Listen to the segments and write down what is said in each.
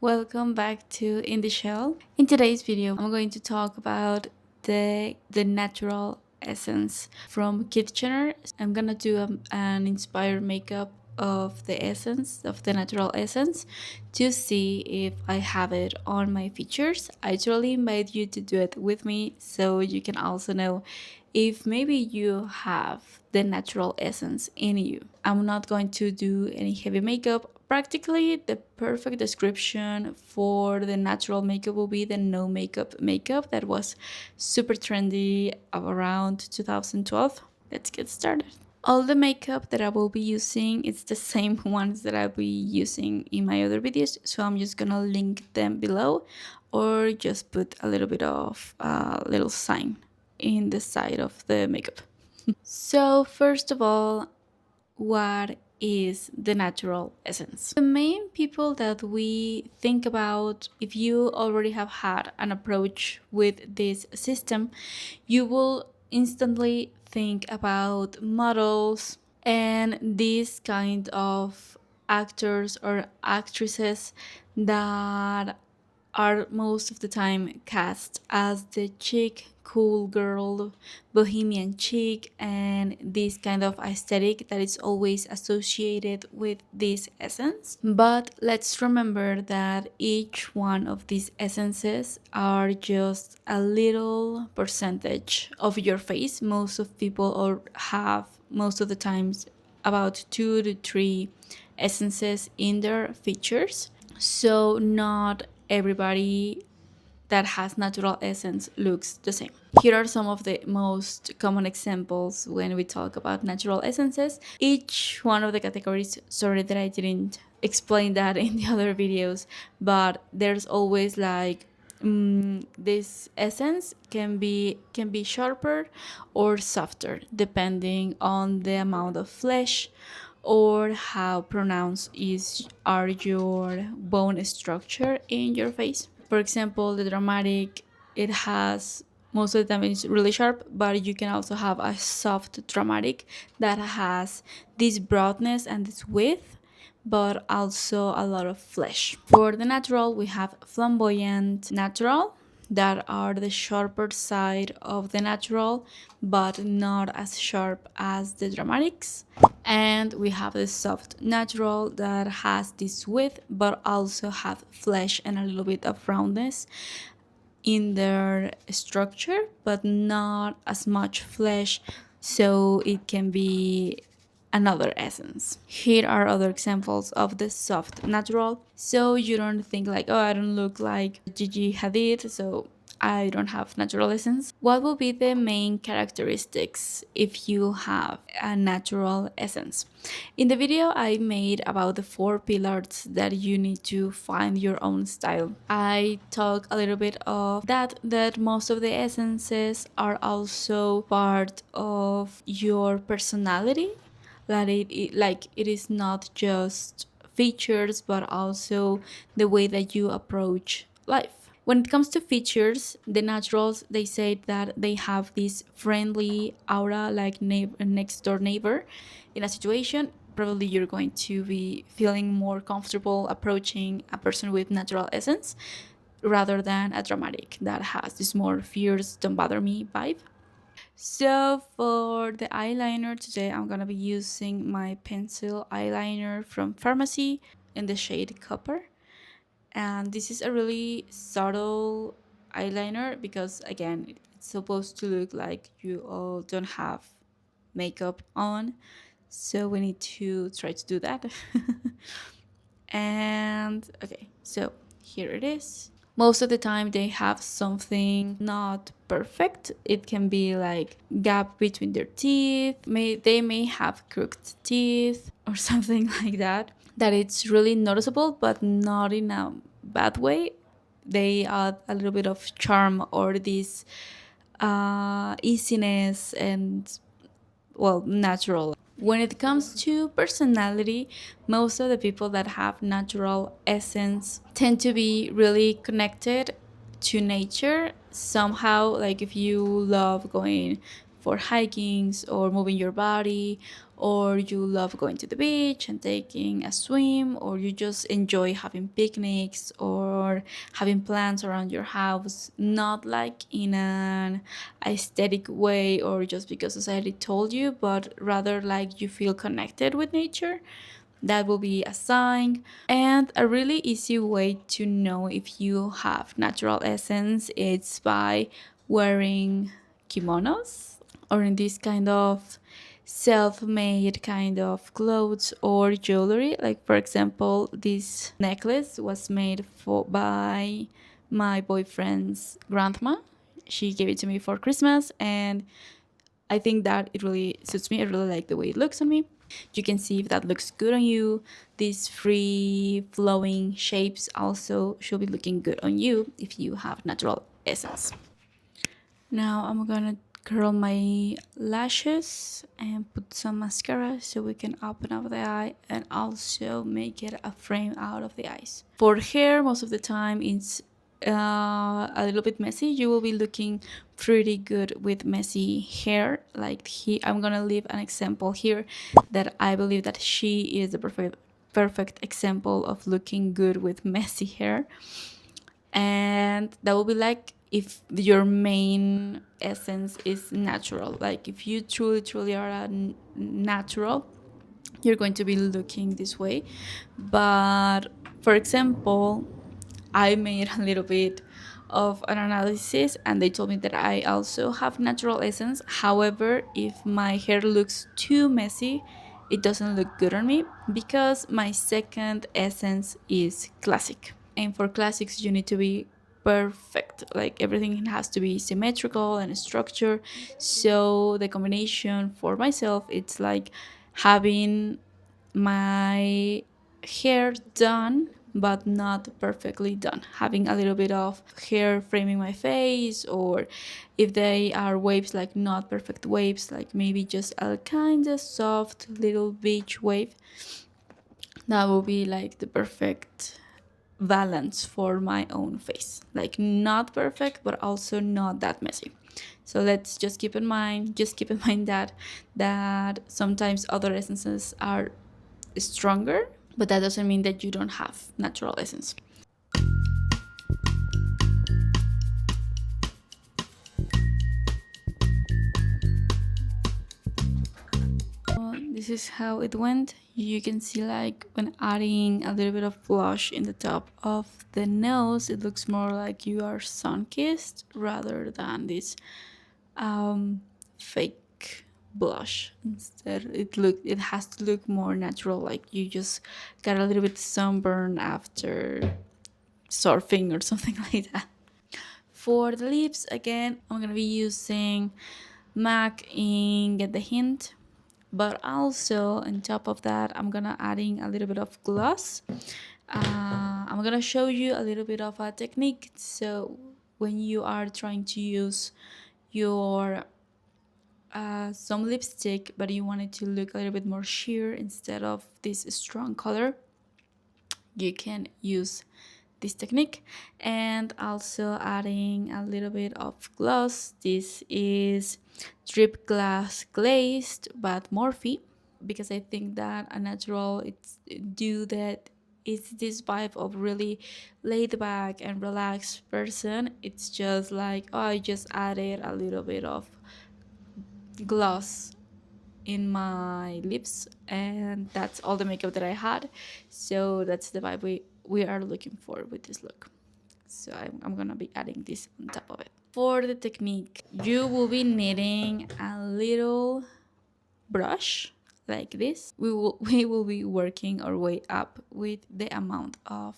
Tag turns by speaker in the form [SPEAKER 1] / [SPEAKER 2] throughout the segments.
[SPEAKER 1] Welcome back to In the Shell. In today's video, I'm going to talk about the natural essence from Kitchener. I'm gonna do an inspired makeup of the essence, of the natural essence, to see if I have it on my features. I totally invite you to do it with me so you can also know if maybe you have the natural essence in you. I'm not going to do any heavy makeup. Practically, the perfect description for the natural makeup will be the no makeup that was super trendy around 2012. Let's get started. All the makeup that I will be using is the same ones that I'll be using in my other videos, so I'm just gonna link them below or just put a little bit of a little sign in the side of the makeup. So first of all, what is the natural essence? The main people that we think about, if you already have had an approach with this system, you will instantly think about models and these kind of actors or actresses that are most of the time cast as the chic, cool girl, bohemian chic, and this kind of aesthetic that is always associated with this essence. But let's remember that each one of these essences are just a little percentage of your face. Most of people or have most of the times about 2 to 3 essences in their features. So not everybody that has natural essence looks the same. Here are some of the most common examples when we talk about natural essences. Each one of the categories, sorry that I didn't explain that in the other videos, but there's always like this essence can be sharper or softer depending on the amount of flesh or how pronounced are your bone structure in your face. For example, the dramatic, it has most of the time it's really sharp, but you can also have a soft dramatic that has this broadness and this width, but also a lot of flesh. For the natural, we have flamboyant natural that are the sharper side of the natural, but not as sharp as the dramatics. And we have the soft natural that has this width, but also have flesh and a little bit of roundness in their structure, but not as much flesh, so it can be another essence. Here are other examples of the soft natural, so you don't think like, oh, I don't look like Gigi Hadid, so I don't have natural essence. What will be the main characteristics if you have a natural essence? In the video I made about the 4 pillars that you need to find your own style, I talk a little bit of that most of the essences are also part of your personality, that it is not just features but also the way that you approach life. When it comes to features, the naturals, they say that they have this friendly aura, like next door neighbor. In a situation, probably you're going to be feeling more comfortable approaching a person with natural essence rather than a dramatic that has this more fierce, don't bother me vibe. So for the eyeliner today, I'm gonna be using my pencil eyeliner from Pharmacy in the shade Copper. And this is a really subtle eyeliner because again, it's supposed to look like you all don't have makeup on. So we need to try to do that. And okay, so here it is. Most of the time they have something not perfect. It can be like gap between their teeth. They may have crooked teeth or something like that. That it's really noticeable, but not in a bad way. They add a little bit of charm or this easiness and, well, natural. When it comes to personality, most of the people that have natural essence tend to be really connected to nature somehow. Like if you love going for hikings or moving your body or you love going to the beach and taking a swim, or you just enjoy having picnics or having plants around your house, not like in an aesthetic way or just because society told you, but rather like you feel connected with nature, that will be a sign. And a really easy way to know if you have natural essence is by wearing kimonos, or in this kind of self-made kind of clothes or jewelry. Like for example, this necklace was made by my boyfriend's grandma. She gave it to me for Christmas, and I think that it really suits me. I really like the way it looks on me. You can see if that looks good on you. These free flowing shapes also should be looking good on you if you have natural essence. Now I'm gonna curl my lashes and put some mascara so we can open up the eye and also make it a frame out of the eyes. For hair, most of the time it's a little bit messy. You will be looking pretty good with messy hair. Like I'm gonna leave an example here that I believe that she is the perfect example of looking good with messy hair. And that will be like if your main essence is natural. Like if you truly are a natural, you're going to be looking this way. But for example, I made a little bit of an analysis and they told me that I also have natural essence. However, if my hair looks too messy, it doesn't look good on me because my second essence is classic. And for classics, you need to be perfect. Like everything has to be symmetrical and structured. So the combination for myself, it's like having my hair done but not perfectly done, having a little bit of hair framing my face, or if they are waves, like not perfect waves, like maybe just a kind of soft little beach wave. That will be like the perfect balance for my own face, like not perfect but also not that messy. So let's just keep in mind that sometimes other essences are stronger, but that doesn't mean that you don't have natural essence. This is how it went. You can see like when adding a little bit of blush in the top of the nose, it looks more like you are sun-kissed rather than this fake blush. Instead, it has to look more natural, like you just got a little bit sunburn after surfing or something like that. For the lips, again, I'm gonna be using MAC in Get the Hint, but also on top of that, I'm gonna adding a little bit of gloss. I'm gonna show you a little bit of a technique. So when you are trying to use your some lipstick, but you want it to look a little bit more sheer instead of this strong color, you can use this technique. And also adding a little bit of gloss. This is Drip Glass Glazed but Morphe, because I think that a natural it's this vibe of really laid back and relaxed person. It's just like, oh, I just added a little bit of gloss in my lips and that's all the makeup that I had. So that's the vibe we are looking for with this look. So I'm gonna be adding this on top of it. For the technique, you will be needing a little brush like this. We will be working our way up with the amount of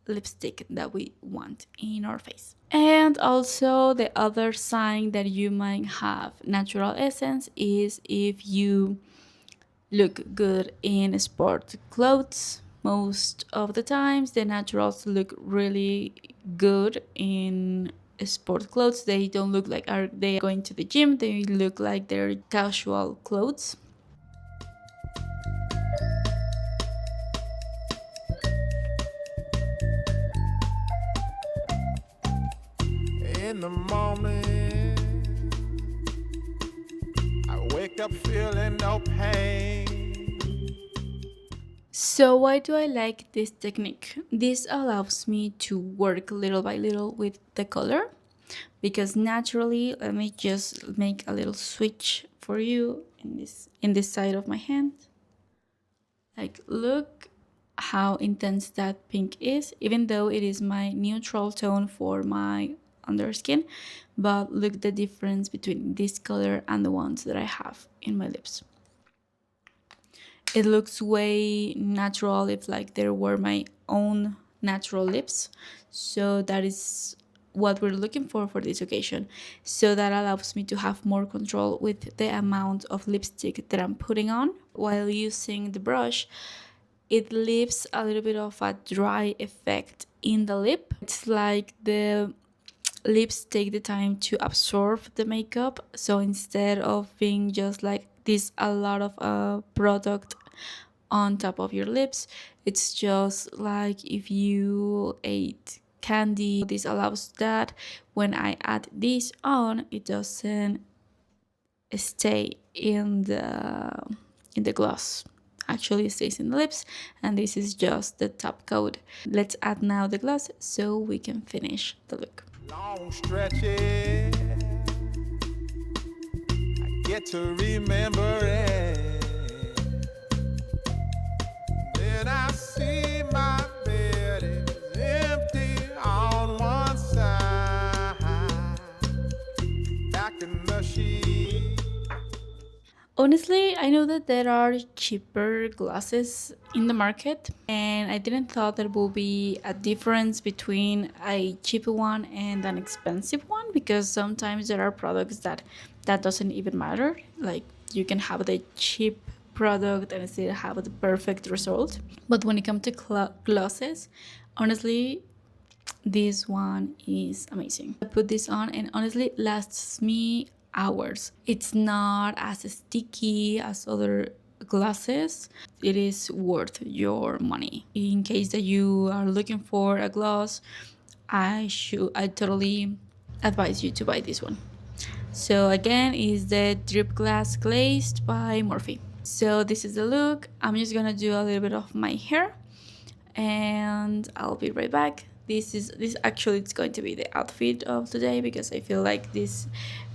[SPEAKER 1] lipstick that we want in our face. And also the other sign that you might have natural essence is if you look good in sport clothes. Most of the times the naturals look really good in sport clothes. They don't look like they are going to the gym. They look like they're casual clothes.
[SPEAKER 2] In the morning, I wake up feeling no pain.
[SPEAKER 1] So why do I like this technique? This allows me to work little by little with the color, because naturally, let me just make a little switch for you in this side of my hand. Like, look how intense that pink is, even though it is my neutral tone for my underskin. But look the difference between this color and the ones that I have in my lips. It looks way natural, if like there were my own natural lips. So that is what we're looking for this occasion. So that allows me to have more control with the amount of lipstick that I'm putting on. While using the brush, it leaves a little bit of a dry effect in the lip. It's like the lips take the time to absorb the makeup, so instead of being just like this a lot of product on top of your lips, it's just like if you ate candy. This allows that when I add this on, it doesn't stay in the gloss. Actually, it stays in the lips, and this is just the top coat. Let's add now the gloss so we can finish the look.
[SPEAKER 2] Long stretches, I get to remember it. Then I see my bed is empty on one side, back in the sheet.
[SPEAKER 1] Honestly, I know that there are cheaper glasses in the market, and I didn't thought there will be a difference between a cheap one and an expensive one, because sometimes there are products that doesn't even matter. Like, you can have the cheap product and still have the perfect result. But when it comes to glosses, honestly, this one is amazing. I put this on and honestly it lasts me hours. It's not as sticky as other glosses. It is worth your money. In case that you are looking for a gloss, I totally advise you to buy this one. So again, is the Drip Glass Glazed by Morphe. So this is the look. I'm just gonna do a little bit of my hair and I'll be right back. This actually, it's going to be the outfit of today, because I feel like this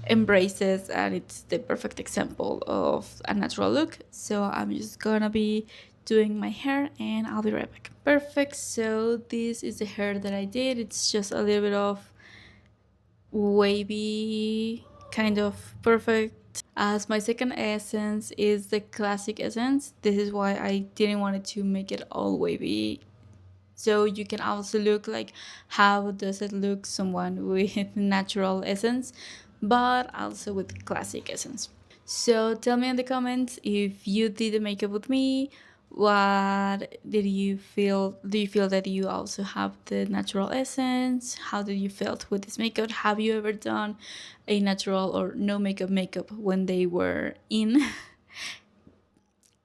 [SPEAKER 1] embraces and it's the perfect example of a natural look. So I'm just gonna be doing my hair and I'll be right back. Perfect. So this is the hair that I did. It's just a little bit of wavy, kind of perfect. As my second essence is the classic essence, this is why I didn't want to make it all wavy. So you can also look like how does it look someone with natural essence, but also with classic essence. So tell me in the comments if you did the makeup with me. What did you feel? Do you feel that you also have the natural essence? How did you felt with this makeup? Have you ever done a natural or no makeup when they were in?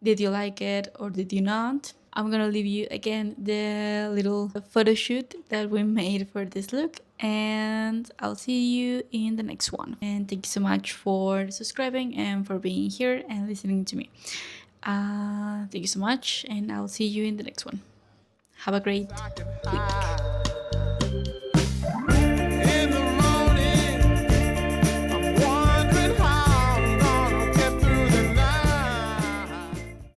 [SPEAKER 1] Did you like it or did you not? I'm gonna leave you again the little photo shoot that we made for this look, and I'll see you in the next one. And thank you so much for subscribing and for being here and listening to me. Thank you so much, and I'll see you in the next one. Have a great week.